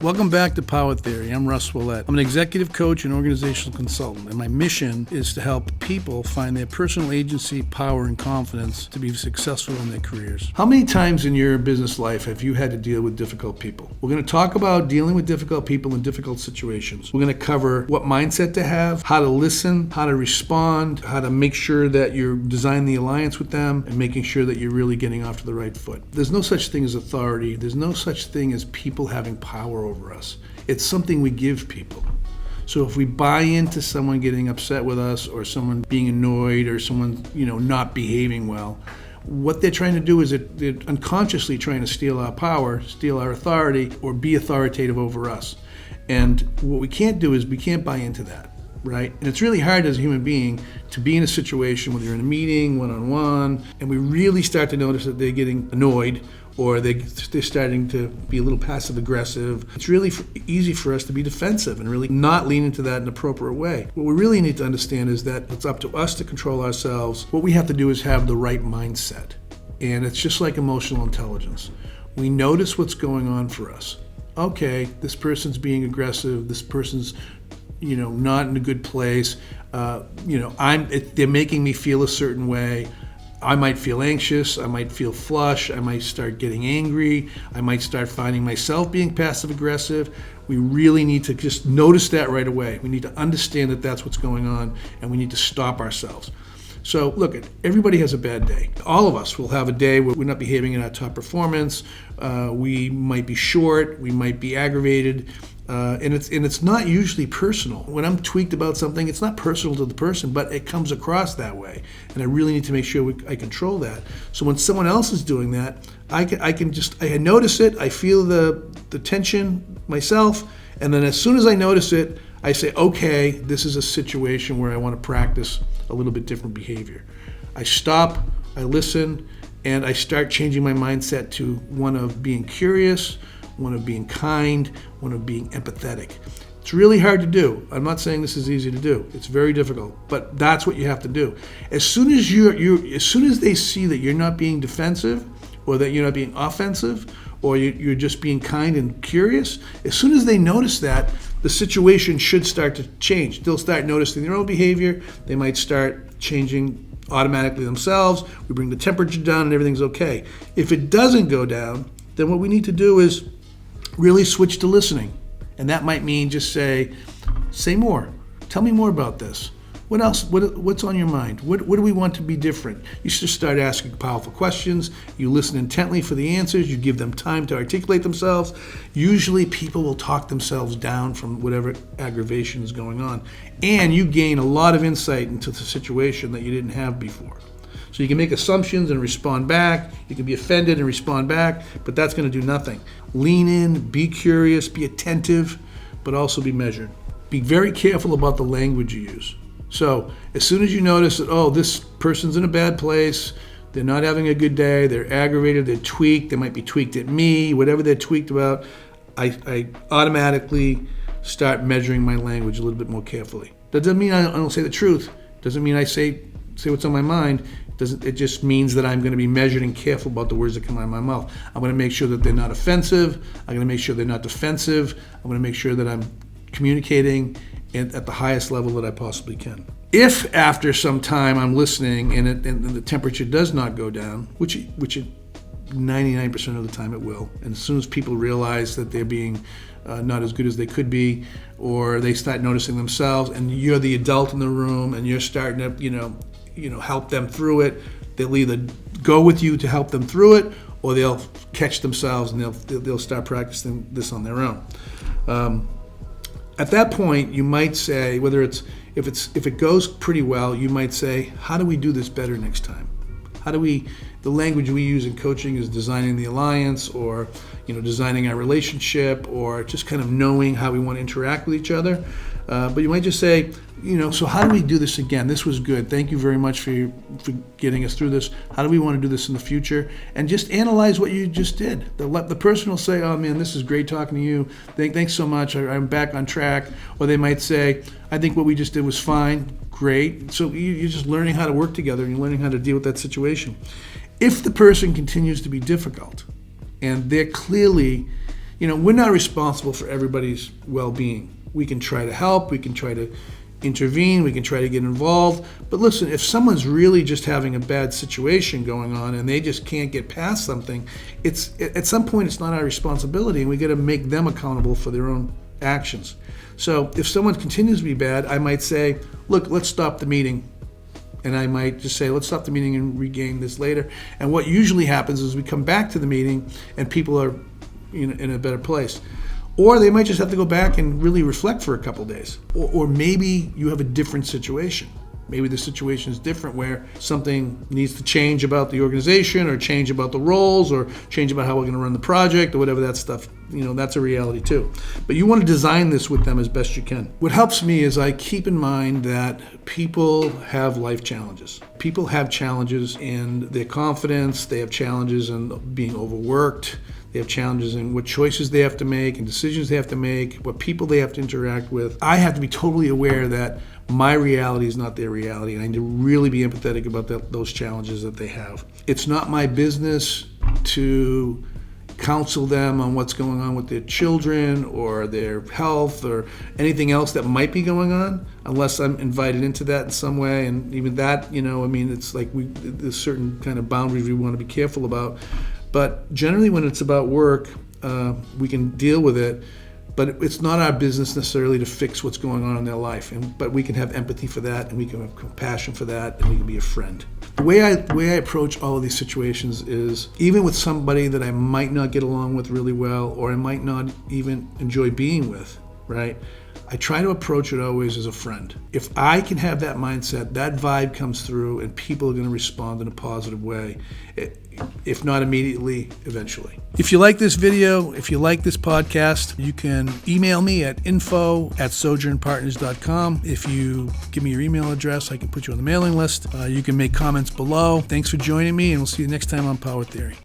Welcome back to Power Theory. I'm Russ Ouellette. I'm an executive coach and organizational consultant, and my mission is to help people find their personal agency, power, and confidence to be successful in their careers. How many times in your business life have you had to deal with difficult people? We're going to talk about dealing with difficult people in difficult situations. We're going to cover what mindset to have, how to listen, how to respond, how to make sure that you're designing the alliance with them, and making sure that you're really getting off to the right foot. There's no such thing as authority. There's no such thing as people having power over us. It's something we give people. So if we buy into someone getting upset with us, or someone being annoyed, or someone not behaving well, what they're trying to do is they're unconsciously trying to steal our power, steal our authority, or be authoritative over us. And what we can't do is we can't buy into that, right? And it's really hard as a human being to be in a situation when you're in a meeting, one-on-one, and we really start to notice that they're getting annoyed, or they're starting to be a little passive-aggressive. It's really easy for us to be defensive and really not lean into that in an appropriate way. What we really need to understand is that it's up to us to control ourselves. What we have to do is have the right mindset. And it's just like emotional intelligence. We notice what's going on for us. Okay, this person's being aggressive, this person's not in a good place. They're making me feel a certain way. I might feel anxious, I might feel flush, I might start getting angry, I might start finding myself being passive-aggressive. We really need to just notice that right away. We need to understand that that's what's going on, and we need to stop ourselves. So look, everybody has a bad day. All of us will have a day where we're not behaving in our top performance. We might be short, we might be aggravated. And it's not usually personal. When I'm tweaked about something, it's not personal to the person, but it comes across that way. And I really need to make sure I control that. So when someone else is doing that, I notice it, I feel the tension myself, and then as soon as I notice it, I say, okay, this is a situation where I want to practice a little bit different behavior. I stop, I listen, and I start changing my mindset to one of being curious, one of being kind, one of being empathetic. It's really hard to do. I'm not saying this is easy to do. It's very difficult, but that's what you have to do. As soon as they see that you're not being defensive, or that you're not being offensive, or you're just being kind and curious, as soon as they notice that, the situation should start to change. They'll start noticing their own behavior. They might start changing automatically themselves. We bring the temperature down and everything's okay. If it doesn't go down, then what we need to do is really switch to listening. And that might mean just say more. Tell me more about this. What else? What's on your mind? What do we want to be different? You should start asking powerful questions. You listen intently for the answers. You give them time to articulate themselves. Usually people will talk themselves down from whatever aggravation is going on. And you gain a lot of insight into the situation that you didn't have before. So you can make assumptions and respond back. You can be offended and respond back, but that's going to do nothing. Lean in, be curious, be attentive, but also be measured. Be very careful about the language you use. So as soon as you notice that, this person's in a bad place, they're not having a good day, they're aggravated, they're tweaked, they might be tweaked at me, whatever they're tweaked about, I automatically start measuring my language a little bit more carefully. That doesn't mean I don't say the truth. Doesn't mean I say what's on my mind. It just means that I'm going to be measured and careful about the words that come out of my mouth. I'm going to make sure that they're not offensive. I'm going to make sure they're not defensive. I'm going to make sure that I'm communicating at the highest level that I possibly can. If after some time I'm listening and the temperature does not go down, which 99% of the time it will, and as soon as people realize that they're being not as good as they could be, or they start noticing themselves, and you're the adult in the room, and you're starting to help them through it, they'll either go with you to help them through it, or they'll catch themselves and they'll start practicing this on their own. At that point, you might say, if it goes pretty well, you might say, how do we do this better next time? The language we use in coaching is designing the alliance, or designing our relationship, or just kind of knowing how we want to interact with each other. But you might just say, so how do we do this again? This was good. Thank you very much for getting us through this. How do we want to do this in the future? And just analyze what you just did. The person will say, oh man, this is great talking to you. Thanks so much. I'm back on track. Or they might say, I think what we just did was fine. Great. So you're just learning how to work together, and you're learning how to deal with that situation. If the person continues to be difficult, and they're clearly we're not responsible for everybody's well-being. We can try to help, we can try to intervene, we can try to get involved. But listen, if someone's really just having a bad situation going on and they just can't get past something, it's at some point it's not our responsibility, and we got to make them accountable for their own actions. So if someone continues to be bad, I might say, look, let's stop the meeting. And I might just say, let's stop the meeting and regain this later. And what usually happens is we come back to the meeting and people are in a better place. Or they might just have to go back and really reflect for a couple days. Or maybe you have a different situation. Maybe the situation is different where something needs to change about the organization, or change about the roles, or change about how we're going to run the project, or whatever that stuff. That's a reality too. But you want to design this with them as best you can. What helps me is I keep in mind that people have life challenges. People have challenges in their confidence. They have challenges in being overworked. They have challenges in what choices they have to make and decisions they have to make, what people they have to interact with. I have to be totally aware that my reality is not their reality, and I need to really be empathetic about those challenges that they have. It's not my business to counsel them on what's going on with their children or their health or anything else that might be going on, unless I'm invited into that in some way. And even that, it's like there's certain kind of boundaries we want to be careful about. But generally when it's about work, we can deal with it, but it's not our business necessarily to fix what's going on in their life. But we can have empathy for that, and we can have compassion for that, and we can be a friend. The way I approach all of these situations is, even with somebody that I might not get along with really well, or I might not even enjoy being with, right? I try to approach it always as a friend. If I can have that mindset, that vibe comes through, and people are going to respond in a positive way. If not immediately, eventually. If you like this video, if you like this podcast, you can email me at info@sojournpartners.com. If you give me your email address, I can put you on the mailing list. You can make comments below. Thanks for joining me, and we'll see you next time on Power Theory.